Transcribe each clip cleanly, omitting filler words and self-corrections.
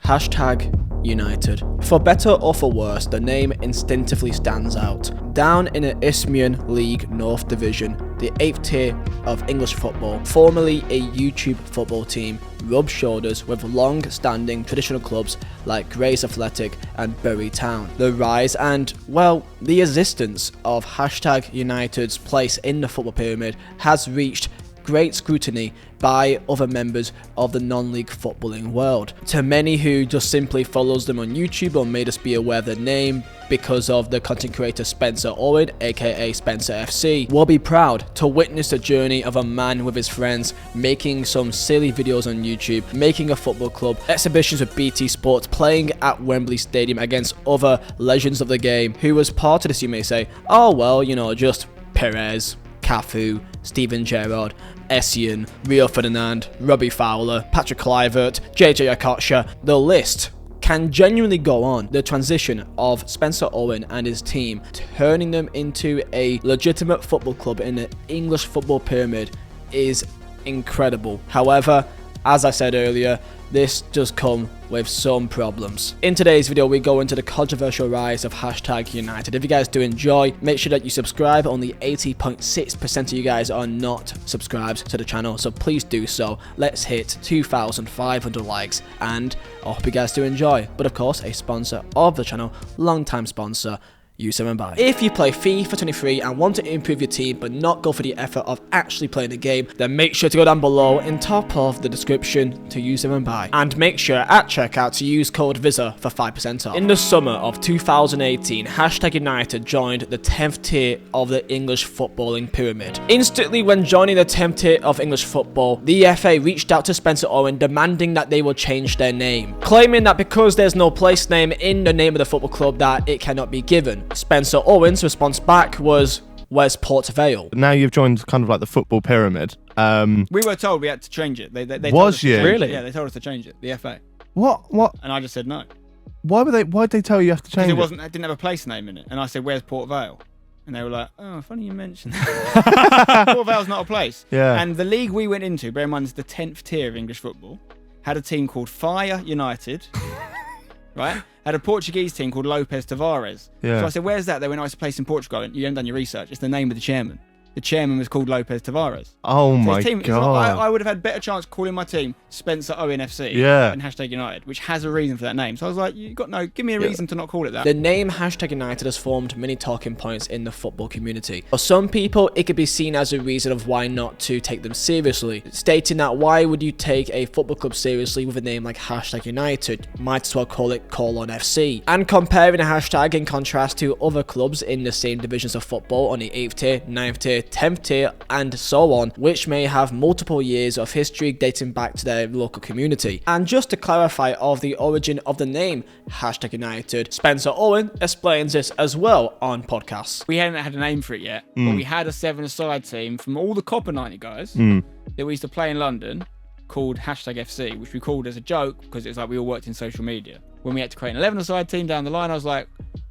Hashtag United. For better or for worse, the name instinctively stands out. Down in the Isthmian League North Division, the 8th tier of English football, formerly a YouTube football team, rubs shoulders with long-standing traditional clubs like Grays Athletic and Bury Town. The rise and, well, the existence of Hashtag United's place in the football pyramid has reached great scrutiny by other members of the non-league footballing world. To many who just simply follows them on YouTube or may just be aware of their name because of the content creator Spencer Owen, aka Spencer FC, will be proud to witness the journey of a man with his friends making some silly videos on YouTube, making a football club, exhibitions with BT Sports, playing at Wembley Stadium against other legends of the game who was part of this. You may say, oh well, you know, just Perez, Cafu, Steven Gerrard, Essien, Rio Ferdinand, Robbie Fowler, Patrick Kluivert, JJ Okocha. The list can genuinely go on. The transition of Spencer Owen and his team, turning them into a legitimate football club in the English football pyramid, is incredible. However, as I said earlier, this does come with some problems. In today's video, we go into the controversial rise of Hashtag United. If you guys do enjoy, make sure that you subscribe. Only 80.6% of you guys are not subscribed to the channel, so please do so. Let's hit 2,500 likes, and I hope you guys do enjoy. But of course, a sponsor of the channel, long-time sponsor, U7Buy. If you play FIFA 23 and want to improve your team but not go for the effort of actually playing the game, then make sure to go down below in top of the description to U7Buy. And make sure at checkout to use code Vizeh for 5% off. In the summer of 2018, Hashtag United joined the 10th tier of the English footballing pyramid. Instantly when joining the 10th tier of English football, the FA reached out to Spencer Owen demanding that they will change their name, claiming that because there's no place name in the name of the football club that it cannot be given. Spencer Owen's response back was, where's Port Vale? Now you've joined kind of like the football pyramid. We were told we had to change it. They Was you? Really? Yeah, they told us to change it, the FA. What? And I just said no. Why'd they tell you have to change it? It didn't have a place name in it. And I said, where's Port Vale? And they were like, oh, funny you mentioned that. Port Vale's not a place. Yeah. And the league we went into, bear in mind it's the 10th tier of English football, had a team called Fire United, right? Had a Portuguese team called Lopez Tavares. Yeah. So I said, where's that? They went, oh, it's a place in Portugal. And you haven't done your research. It's the name of the chairman. The chairman was called Lopez Tavares. Oh So my his team, god! I would have had better chance calling my team Spencer Owen FC than Hashtag United, which has a reason for that name. So I was like, give me a reason to not call it that. The name Hashtag United has formed many talking points in the football community. For some people, it could be seen as a reason of why not to take them seriously, stating that why would you take a football club seriously with a name like Hashtag United? Might as well call it Colon FC. And comparing a hashtag in contrast to other clubs in the same divisions of football on the 8th tier, 9th tier, 10th tier, and so on, which may have multiple years of history dating back to their local community. And just to clarify of the origin of the name Hashtag United, Spencer Owen explains this as well on podcasts. We hadn't had a name for it yet, but we had a 7-a-side team from all the Copper 90 guys that we used to play in London called Hashtag FC, which we called as a joke because it was like we all worked in social media. When we had to create an 11-a-side team down the line, I was like,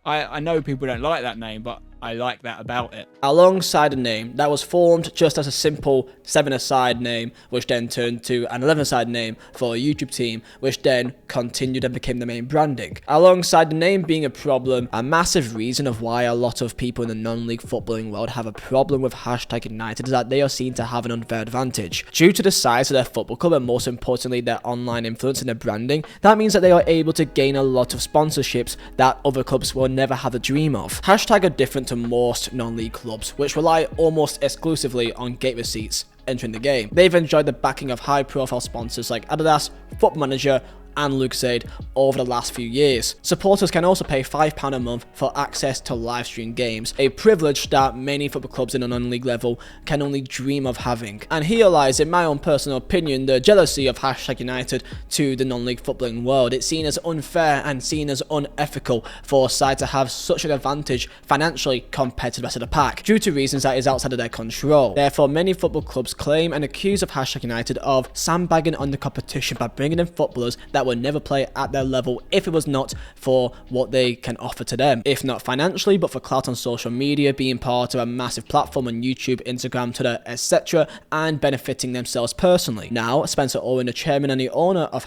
I know people don't like that name, but I like that about it. Alongside a name that was formed just as a simple 7-a-side name, which then turned to an 11-a-side name for a YouTube team, which then continued and became the main branding. Alongside the name being a problem, a massive reason of why a lot of people in the non-league footballing world have a problem with Hashtag United is that they are seen to have an unfair advantage. Due to the size of their football club and most importantly their online influence and their branding, that means that they are able to gain a lot of sponsorships that other clubs will never have a dream of. Hashtag are different to most non-league clubs, which rely almost exclusively on gate receipts entering the game. They've enjoyed the backing of high-profile sponsors like Adidas, Football Manager, and Lucozade over the last few years. Supporters can also pay £5 a month for access to live stream games, a privilege that many football clubs in a non-league level can only dream of having. And here lies, in my own personal opinion, the jealousy of Hashtag United to the non-league footballing world. It's seen as unfair and seen as unethical for a side to have such an advantage financially compared to the rest of the pack, due to reasons that is outside of their control. Therefore, many football clubs claim and accuse of Hashtag United of sandbagging on the competition by bringing in footballers that that would never play at their level if it was not for what they can offer to them, if not financially, but for clout on social media, being part of a massive platform on YouTube, Instagram, Twitter, etc., and benefiting themselves personally. Now, Spencer Owen, the chairman and the owner of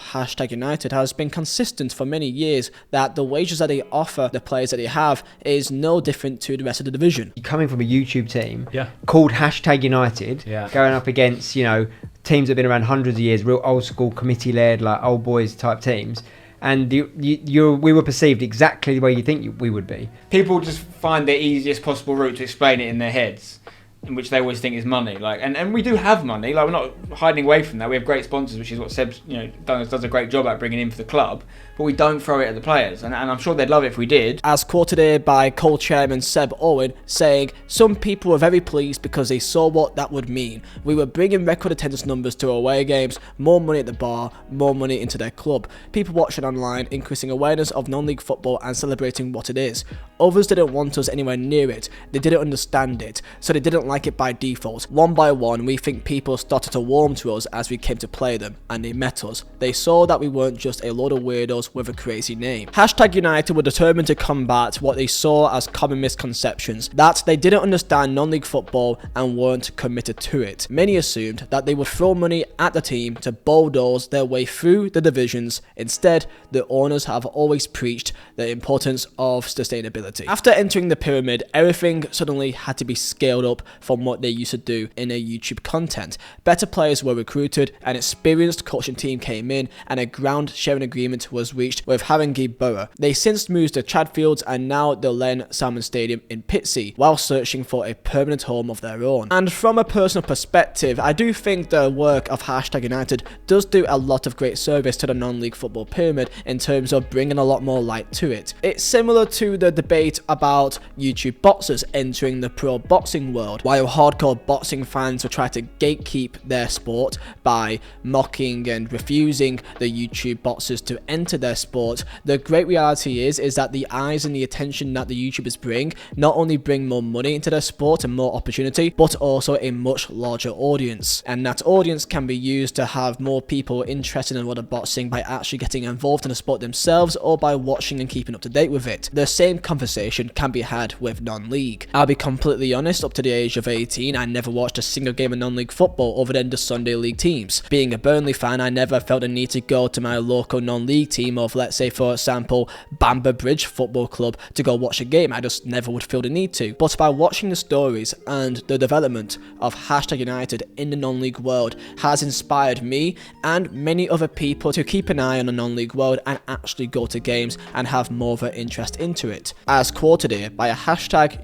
#United, has been consistent for many years that the wages that they offer the players that they have is no different to the rest of the division. Coming from a YouTube team called #United, going up against, you know, teams that have been around hundreds of years, real old school committee-led, like old boys type teams, and we were perceived exactly the way you think we would be. People just find the easiest possible route to explain it in their heads, in which they always think is money. Like, and we do have money. Like, we're not hiding away from that. We have great sponsors, which is what Seb, you know, does a great job at bringing in for the club. But we don't throw it at the players, and I'm sure they'd love it if we did. As quoted here by co-chairman Seb Owen, saying, "Some people were very pleased because they saw what that would mean. We were bringing record attendance numbers to away games, more money at the bar, more money into their club. People watching online, increasing awareness of non-league football and celebrating what it is. Others didn't want us anywhere near it. They didn't understand it, so they didn't like it by default. One by one, we think people started to warm to us as we came to play them, and they met us. They saw that we weren't just a load of weirdos with a crazy name." #United were determined to combat what they saw as common misconceptions, that they didn't understand non-league football and weren't committed to it. Many assumed that they would throw money at the team to bulldoze their way through the divisions. Instead, the owners have always preached the importance of sustainability. After entering the pyramid, everything suddenly had to be scaled up from what they used to do in their YouTube content. Better players were recruited, an experienced coaching team came in, and a ground sharing agreement was reached with Haringey Borough. They since moved to Chadfields and now the Len Salmon Stadium in Pitsea, while searching for a permanent home of their own. And from a personal perspective, I do think the work of #United does do a lot of great service to the non-league football pyramid in terms of bringing a lot more light to it. It's similar to the debate about YouTube boxers entering the pro boxing world. While hardcore boxing fans will try to gatekeep their sport by mocking and refusing the YouTube boxers to enter their sport, the great reality is that the eyes and the attention that the YouTubers bring not only bring more money into their sport and more opportunity, but also a much larger audience. And that audience can be used to have more people interested in water boxing by actually getting involved in the sport themselves or by watching and keeping up to date with it. The same conversation can be had with non-league. I'll be completely honest, up to the age of 18, I never watched a single game of non-league football other than the Sunday league teams. Being a Burnley fan, I never felt the need to go to my local non-league team of, let's say for example, Bamber Bridge Football Club to go watch a game. I just never would feel the need to. But by watching the stories and the development of #United in the non-league world has inspired me and many other people to keep an eye on the non-league world and actually go to games and have more of an interest into it. As quoted here by a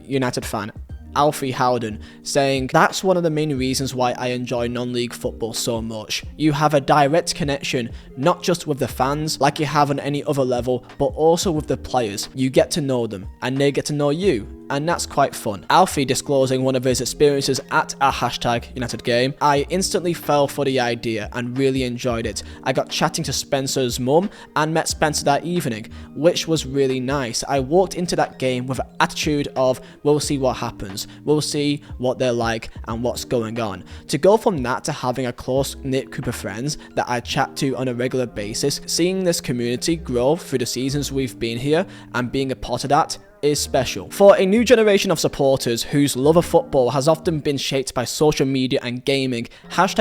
#United fan, Alfie Howden, saying, "That's one of the main reasons why I enjoy non-league football so much. You have a direct connection, not just with the fans like you have on any other level, but also with the players. You get to know them, and they get to know you. And that's quite fun." Alfie disclosing one of his experiences at a #United game. "I instantly fell for the idea and really enjoyed it. I got chatting to Spencer's mum and met Spencer that evening, which was really nice. I walked into that game with an attitude of, we'll see what happens. We'll see what they're like and what's going on. To go from that to having a close-knit group of friends that I chat to on a regular basis, seeing this community grow through the seasons we've been here and being a part of that is special." For a new generation of supporters whose love of football has often been shaped by social media and gaming,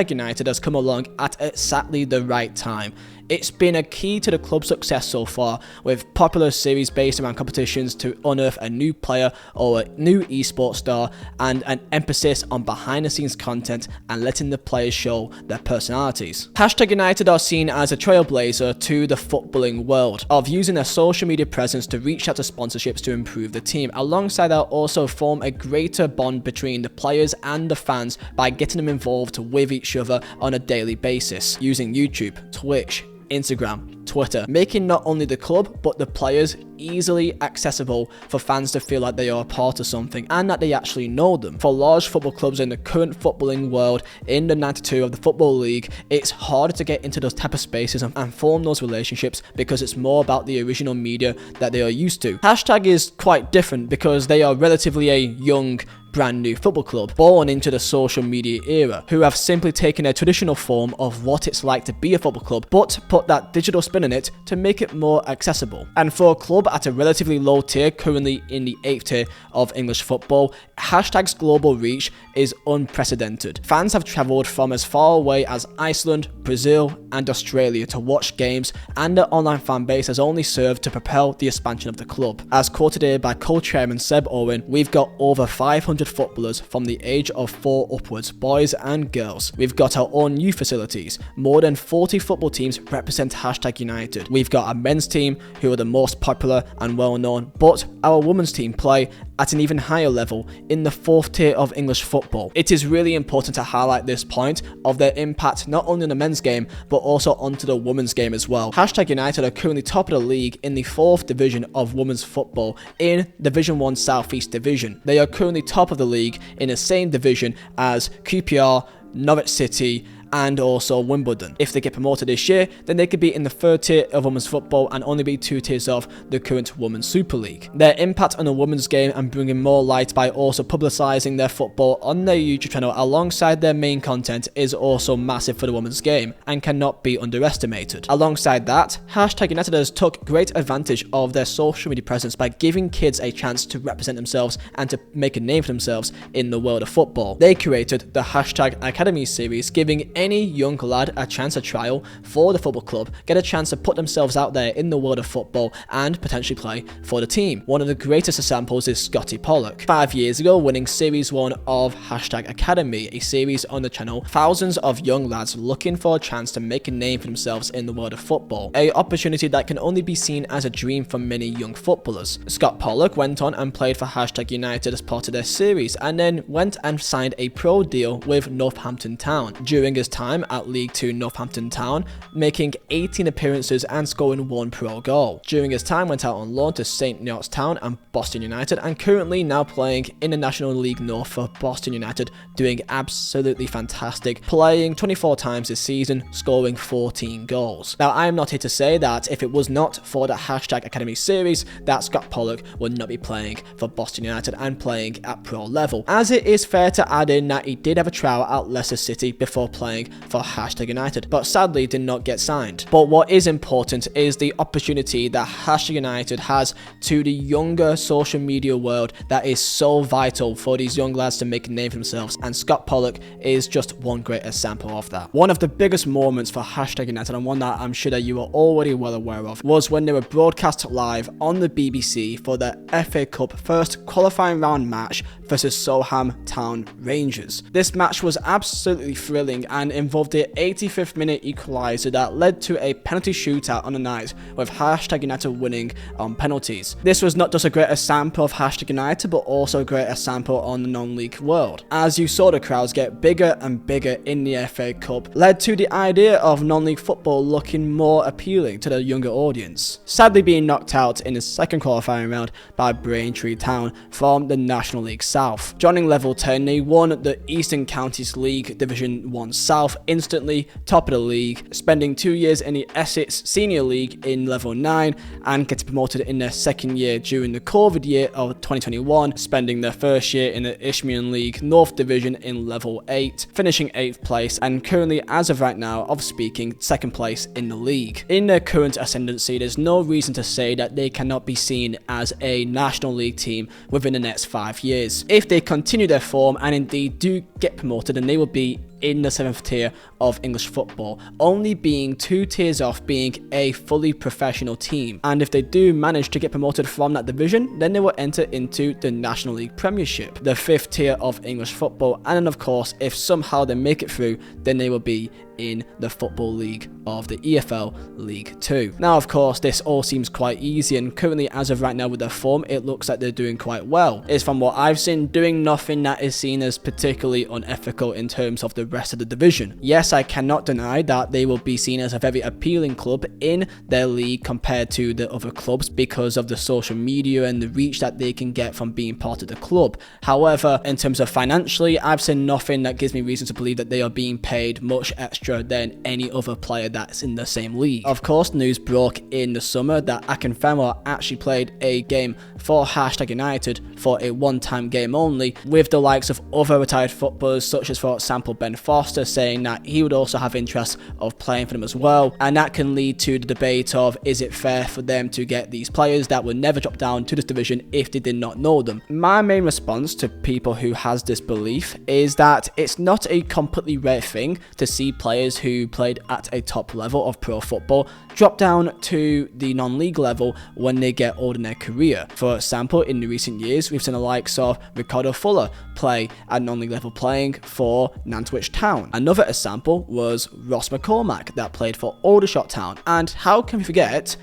#United has come along at exactly the right time. It's been a key to the club's success so far, with popular series based around competitions to unearth a new player or a new esports star, and an emphasis on behind the scenes content and letting the players show their personalities. #United are seen as a trailblazer to the footballing world, of using their social media presence to reach out to sponsorships to improve the team. Alongside that, also form a greater bond between the players and the fans by getting them involved with each other on a daily basis, using YouTube, Twitch, Instagram, Twitter, making not only the club but the players easily accessible for fans to feel like they are a part of something and that they actually know them. For large football clubs in the current footballing world, in the 92 of the Football League, it's harder to get into those type of spaces and form those relationships because it's more about the original media that they are used to. Hashtag is quite different because they are relatively a young, brand new football club born into the social media era, who have simply taken a traditional form of what it's like to be a football club but put that digital spin on it to make it more accessible. And for a club at a relatively low tier, currently in the 8th tier of English football, Hashtag's global reach is unprecedented. Fans have travelled from as far away as Iceland, Brazil and Australia to watch games, and the online fan base has only served to propel the expansion of the club. As quoted here by co-chairman Seb Owen, we've got over 500 footballers from the age of 4 upwards, boys and girls. We've got our own youth facilities. More than 40 football teams represent Hashtag United. We've got a men's team who are the most popular and well known, but our women's team play at an even higher level in the 4th tier of English football. It is really important to highlight this point of their impact not only on the men's game but also onto the women's game as well. Hashtag United are currently top of the league in the 4th division of women's football in Division 1 South East Division. They are currently top of the league in the same division as QPR, Norwich City and also Wimbledon. If they get promoted this year, then they could be in the 3rd tier of women's football and only be 2 tiers off the current Women's Super League. Their impact on the women's game and bringing more light by also publicising their football on their YouTube channel alongside their main content is also massive for the women's game and cannot be underestimated. Alongside that, Hashtag Uniteders took great advantage of their social media presence by giving kids a chance to represent themselves and to make a name for themselves in the world of football. They created the Hashtag Academy series, giving any young lad a chance to trial for the football club, get a chance to put themselves out there in the world of football and potentially play for the team. One of the greatest examples is Scotty Pollock. 5 years ago, winning Series 1 of Hashtag Academy, a series on the channel, thousands of young lads looking for a chance to make a name for themselves in the world of football, a opportunity that can only be seen as a dream for many young footballers. Scott Pollock went on and played for Hashtag United as part of their series and then went and signed a pro deal with Northampton Town. During his time at League 2 Northampton Town, making 18 appearances and scoring 1 pro goal. During his time went out on loan to St Neots Town and Boston United, and currently now playing in the National League North for Boston United, doing absolutely fantastic, playing 24 times this season, scoring 14 goals. Now I am not here to say that if it was not for the Hashtag Academy series that Scott Pollock would not be playing for Boston United and playing at pro level, as it is fair to add in that he did have a trial at Leicester City before playing for Hashtag United, but sadly did not get signed. But what is important is the opportunity that Hashtag United has to the younger social media world that is so vital for these young lads to make a name for themselves, and Scott Pollock is just one great example of that. One of the biggest moments for Hashtag United, and one that I'm sure that you are already well aware of, was when they were broadcast live on the BBC for the FA Cup first qualifying round match versus Soham Town Rangers. This match was absolutely thrilling and involved the 85th minute equaliser that led to a penalty shootout on the night, with Hashtag United winning on penalties. This was not just a great example of Hashtag United, but also a great example on the non-league world. As you saw the crowds get bigger and bigger in the FA Cup, led to the idea of non-league football looking more appealing to the younger audience. Sadly being knocked out in the second qualifying round by Braintree Town from the National League South. Joining level 10, they won the Eastern Counties League Division 1 South, instantly top of the league, spending 2 years in the Essex Senior League in level 9 and getting promoted in their second year during the COVID year of 2021, spending their first year in the Isthmian League North Division in level 8, finishing 8th place and currently, as of right now of speaking, 2nd place in the league. In their current ascendancy, there's no reason to say that they cannot be seen as a National League team within the next 5 years. If they continue their form and indeed do get promoted, then they will be in the 7th tier of English football, only being 2 tiers off being a fully professional team. And if they do manage to get promoted from that division, then they will enter into the National League Premiership, the 5th tier of English football, and then of course if somehow they make it through, then they will be in the Football League of the EFL League 2. Now, of course, this all seems quite easy, and currently, as of right now with their form, it looks like they're doing quite well. It's from what I've seen, doing nothing that is seen as particularly unethical in terms of the rest of the division. Yes, I cannot deny that they will be seen as a very appealing club in their league compared to the other clubs because of the social media and the reach that they can get from being part of the club. However, in terms of financially, I've seen nothing that gives me reason to believe that they are being paid much extra than any other player that's in the same league. Of course, news broke in the summer that Akinfenwa actually played a game for #United for a one-time game only, with the likes of other retired footballers such as, for example, Ben Foster saying that he would also have interest of playing for them as well, and that can lead to the debate of, is it fair for them to get these players that would never drop down to this division if they did not know them? My main response to people who has this belief is that it's not a completely rare thing to see players who played at a top level of pro football drop down to the non-league level when they get older in their career. For example, in the recent years, we've seen the likes of Ricardo Fuller play at non-league level playing for Nantwich Town. Another example was Ross McCormack that played for Aldershot Town. And how can we forget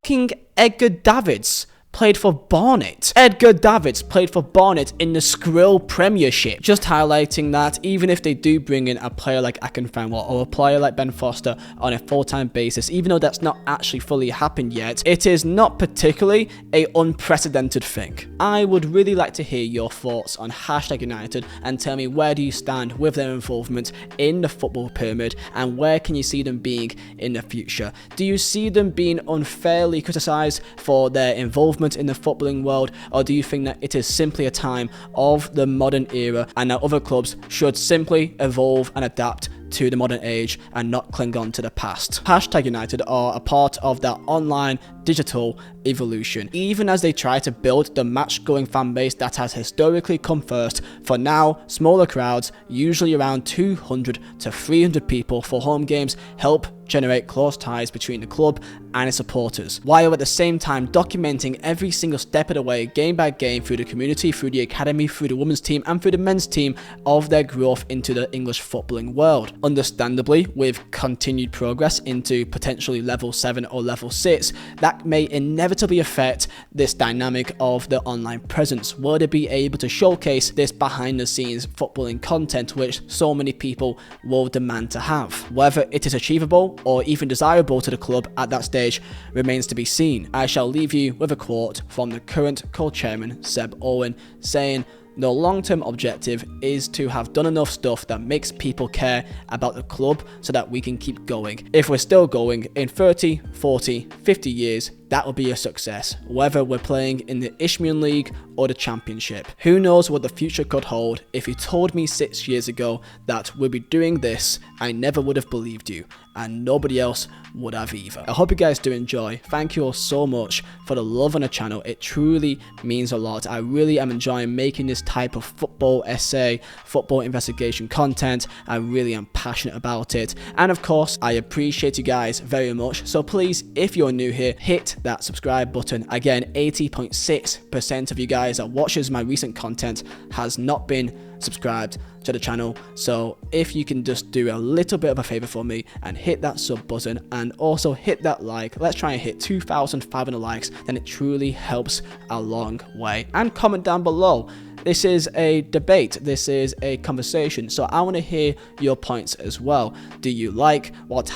fucking Edgar Davids played for Barnet. Edgar Davids played for Barnet in the Skrill Premiership. Just highlighting that even if they do bring in a player like Akinfenwa or a player like Ben Foster on a full-time basis, even though that's not actually fully happened yet, it is not particularly a unprecedented thing. I would really like to hear your thoughts on #United and tell me, where do you stand with their involvement in the football pyramid and where can you see them being in the future? Do you see them being unfairly criticised for their involvement in the footballing world, or do you think that it is simply a time of the modern era and that other clubs should simply evolve and adapt to the modern age and not cling on to the past? #United are a part of that online digital evolution, even as they try to build the match-going fan base that has historically come first. For now, smaller crowds, usually around 200 to 300 people for home games, help generate close ties between the club and its supporters, while at the same time documenting every single step of the way, game by game, through the community, through the academy, through the women's team and through the men's team, of their growth into the English footballing world. Understandably, with continued progress into potentially level 7 or level 6, that may inevitably affect this dynamic of the online presence. Will they be able to showcase this behind the scenes footballing content which so many people will demand to have? Whether it is achievable or even desirable to the club at that stage remains to be seen. I shall leave you with a quote from the current co-chairman Seb Owen saying, "The long-term objective is to have done enough stuff that makes people care about the club so that we can keep going. If we're still going in 30, 40, 50 years, that will be a success, whether we're playing in the Isthmian League or the Championship. Who knows what the future could hold? If you told me 6 years ago that we'd be doing this, I never would have believed you, and nobody else would have either." I hope you guys do enjoy. Thank you all so much for the love on the channel. It truly means a lot. I really am enjoying making this type of football essay, football investigation content. I really am passionate about it. And of course, I appreciate you guys very much. So please, if you're new here, hit that subscribe button. Again, 80.6% of you guys that watches my recent content has not been subscribed to the channel, so if you can just do a little bit of a favor for me and hit that sub button and also hit that like, let's try and hit 2,500 likes, then it truly helps a long way. And comment down below. This is a debate, this is a conversation, so I want to hear your points as well. Do you like what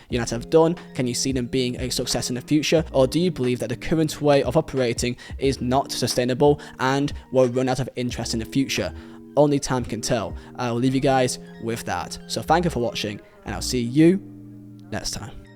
#United have done? Can you see them being a success in the future? Or do you believe that the current way of operating is not sustainable and will run out of interest in the future? Only time can tell. I will leave you guys with that. So thank you for watching, and I'll see you next time.